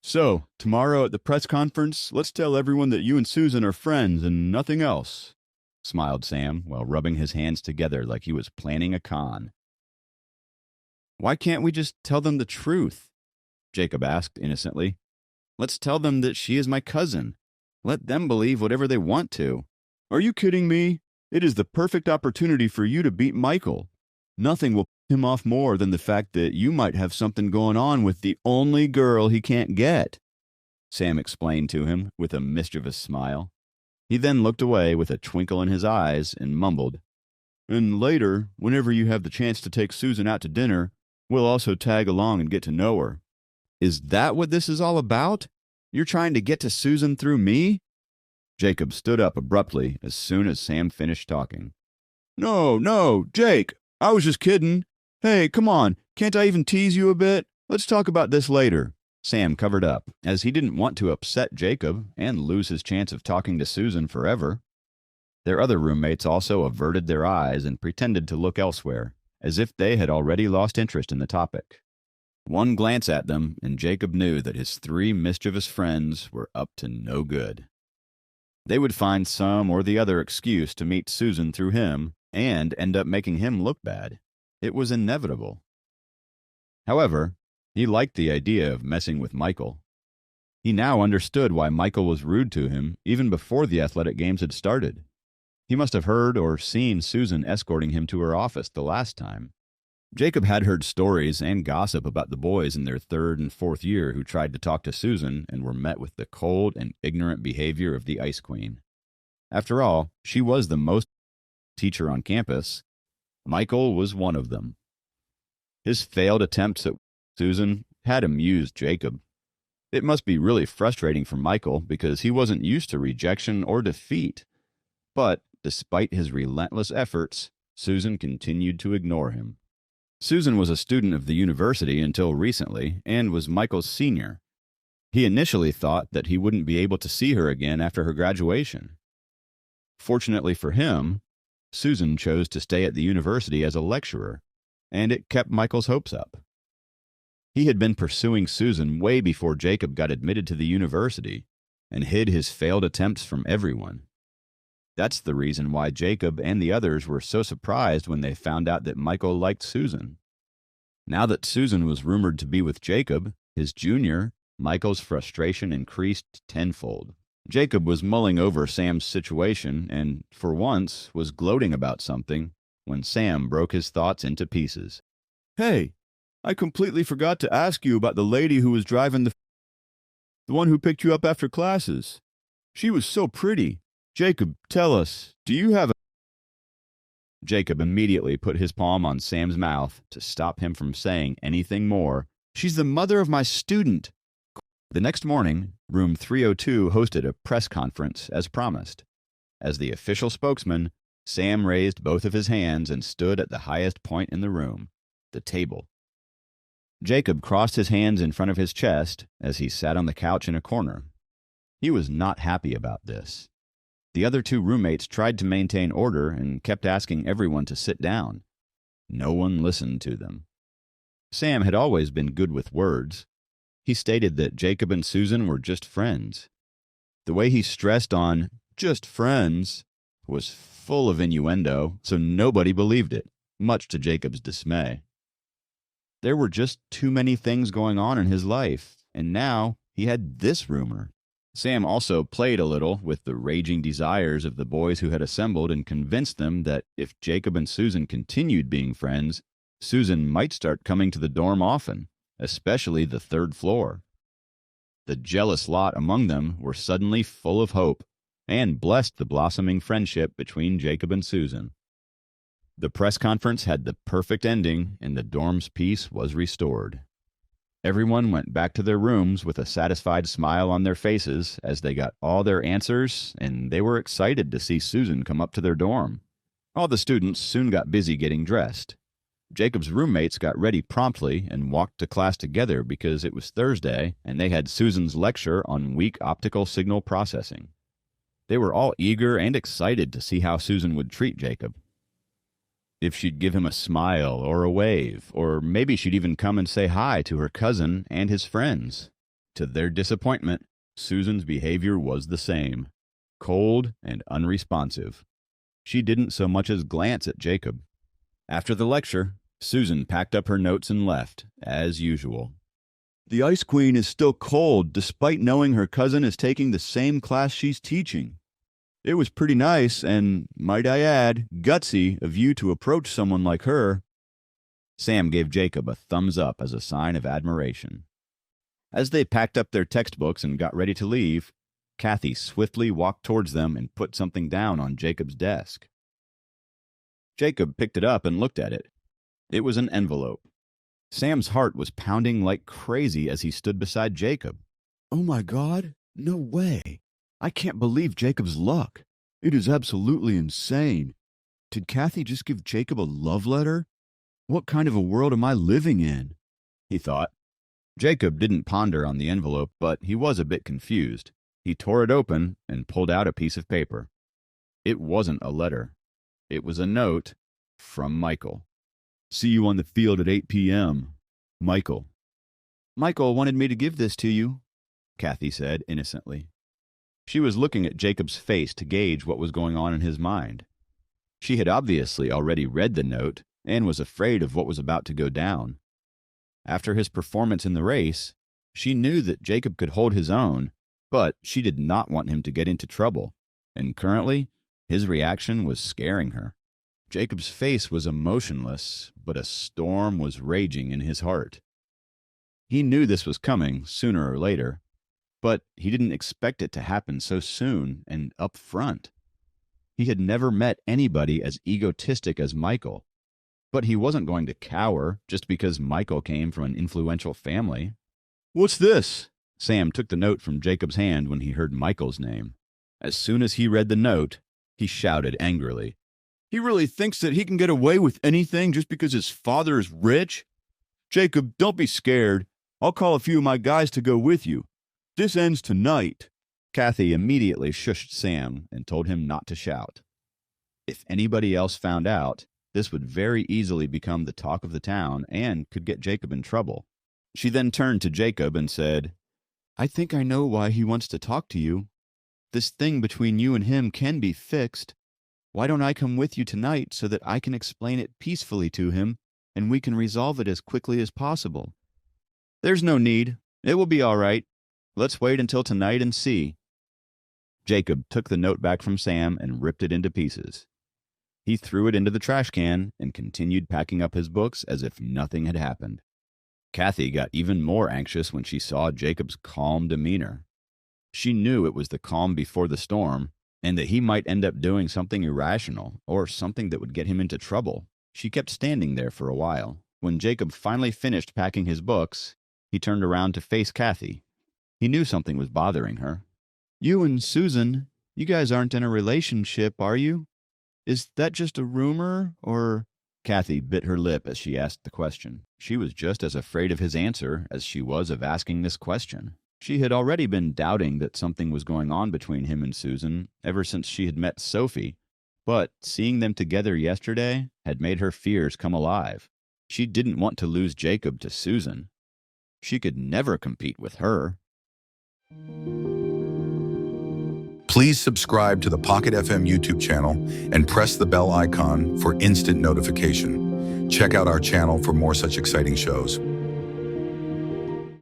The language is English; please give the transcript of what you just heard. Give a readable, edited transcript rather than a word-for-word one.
So, tomorrow at the press conference, let's tell everyone that you and Susan are friends and nothing else, smiled Sam while rubbing his hands together like he was planning a con. Why can't we just tell them the truth? Jacob asked innocently. Let's tell them that she is my cousin. Let them believe whatever they want to. Are you kidding me? It is the perfect opportunity for you to beat Michael. Nothing will piss him off more than the fact that you might have something going on with the only girl he can't get, Sam explained to him with a mischievous smile. He then looked away with a twinkle in his eyes and mumbled, And later, whenever you have the chance to take Susan out to dinner, we'll also tag along and get to know her. Is that what this is all about? You're trying to get to Susan through me? Jacob stood up abruptly as soon as Sam finished talking. No, Jake, I was just kidding. Hey, come on, can't I even tease you a bit? Let's talk about this later. Sam covered up, as he didn't want to upset Jacob and lose his chance of talking to Susan forever. Their other roommates also averted their eyes and pretended to look elsewhere, as if they had already lost interest in the topic. One glance at them, and Jacob knew that his three mischievous friends were up to no good. They would find some or the other excuse to meet Susan through him and end up making him look bad. It was inevitable. However, he liked the idea of messing with Michael. He now understood why Michael was rude to him even before the athletic games had started. He must have heard or seen Susan escorting him to her office the last time. Jacob had heard stories and gossip about the boys in their third and fourth year who tried to talk to Susan and were met with the cold and ignorant behavior of the Ice Queen. After all, she was the most teacher on campus. Michael was one of them. His failed attempts at Susan had amused Jacob. It must be really frustrating for Michael because he wasn't used to rejection or defeat. But, despite his relentless efforts, Susan continued to ignore him. Susan was a student of the university until recently and was Michael's senior. He initially thought that he wouldn't be able to see her again after her graduation. Fortunately for him, Susan chose to stay at the university as a lecturer, and it kept Michael's hopes up. He had been pursuing Susan way before Jacob got admitted to the university and hid his failed attempts from everyone. That's the reason why Jacob and the others were so surprised when they found out that Michael liked Susan. Now that Susan was rumored to be with Jacob, his junior, Michael's frustration increased tenfold. Jacob was mulling over Sam's situation and, for once, was gloating about something when Sam broke his thoughts into pieces. Hey, I completely forgot to ask you about the lady who was driving the one who picked you up after classes. She was so pretty. Jacob, tell us, do you have a... Jacob immediately put his palm on Sam's mouth to stop him from saying anything more. She's the mother of my student. The next morning, room 302 hosted a press conference as promised. As the official spokesman, Sam raised both of his hands and stood at the highest point in the room, the table. Jacob crossed his hands in front of his chest as he sat on the couch in a corner. He was not happy about this. The other two roommates tried to maintain order and kept asking everyone to sit down. No one listened to them. Sam had always been good with words. He stated that Jacob and Susan were just friends. The way he stressed on just friends was full of innuendo, so nobody believed it, much to Jacob's dismay. There were just too many things going on in his life, and now he had this rumor. Sam also played a little with the raging desires of the boys who had assembled and convinced them that if Jacob and Susan continued being friends, Susan might start coming to the dorm often, especially the third floor. The jealous lot among them were suddenly full of hope and blessed the blossoming friendship between Jacob and Susan. The press conference had the perfect ending, and the dorm's peace was restored. Everyone went back to their rooms with a satisfied smile on their faces as they got all their answers, and they were excited to see Susan come up to their dorm. All the students soon got busy getting dressed. Jacob's roommates got ready promptly and walked to class together because it was Thursday and they had Susan's lecture on weak optical signal processing. They were all eager and excited to see how Susan would treat Jacob. If she'd give him a smile or a wave, or maybe she'd even come and say hi to her cousin and his friends. To their disappointment, Susan's behavior was the same, cold and unresponsive. She didn't so much as glance at Jacob. After the lecture, Susan packed up her notes and left, as usual. The Ice Queen is still cold, despite knowing her cousin is taking the same class she's teaching. It was pretty nice, and, might I add, gutsy of you to approach someone like her. Sam gave Jacob a thumbs up as a sign of admiration. As they packed up their textbooks and got ready to leave, Kathy swiftly walked towards them and put something down on Jacob's desk. Jacob picked it up and looked at it. It was an envelope. Sam's heart was pounding like crazy as he stood beside Jacob. Oh my God, no way. I can't believe Jacob's luck. It is absolutely insane. Did Kathy just give Jacob a love letter? What kind of a world am I living in? He thought. Jacob didn't ponder on the envelope, but he was a bit confused. He tore it open and pulled out a piece of paper. It wasn't a letter. It was a note from Michael. See you on the field at 8 p.m. Michael. Michael wanted me to give this to you, Kathy said innocently. She was looking at Jacob's face to gauge what was going on in his mind. She had obviously already read the note and was afraid of what was about to go down. After his performance in the race, she knew that Jacob could hold his own, but she did not want him to get into trouble, and currently, his reaction was scaring her. Jacob's face was emotionless, but a storm was raging in his heart. He knew this was coming sooner or later, but he didn't expect it to happen so soon and up front. He had never met anybody as egotistic as Michael, but he wasn't going to cower just because Michael came from an influential family. What's this? Sam took the note from Jacob's hand when he heard Michael's name. As soon as he read the note, he shouted angrily. He really thinks that he can get away with anything just because his father is rich? Jacob, don't be scared. I'll call a few of my guys to go with you. This ends tonight. Kathy immediately shushed Sam and told him not to shout. If anybody else found out, this would very easily become the talk of the town and could get Jacob in trouble. She then turned to Jacob and said, I think I know why he wants to talk to you. This thing between you and him can be fixed. Why don't I come with you tonight so that I can explain it peacefully to him and we can resolve it as quickly as possible? There's no need. It will be all right. Let's wait until tonight and see. Jacob took the note back from Sam and ripped it into pieces. He threw it into the trash can and continued packing up his books as if nothing had happened. Kathy got even more anxious when she saw Jacob's calm demeanor. She knew it was the calm before the storm, and that he might end up doing something irrational or something that would get him into trouble. She kept standing there for a while. When Jacob finally finished packing his books, he turned around to face Kathy. He knew something was bothering her. You and Susan, you guys aren't in a relationship, are you? Is that just a rumor, or... Kathy bit her lip as she asked the question. She was just as afraid of his answer as she was of asking this question. She had already been doubting that something was going on between him and Susan ever since she had met Sophie, but seeing them together yesterday had made her fears come alive. She didn't want to lose Jacob to Susan. She could never compete with her. Please subscribe to the Pocket FM YouTube channel and press the bell icon for instant notification. Check out our channel for more such exciting shows.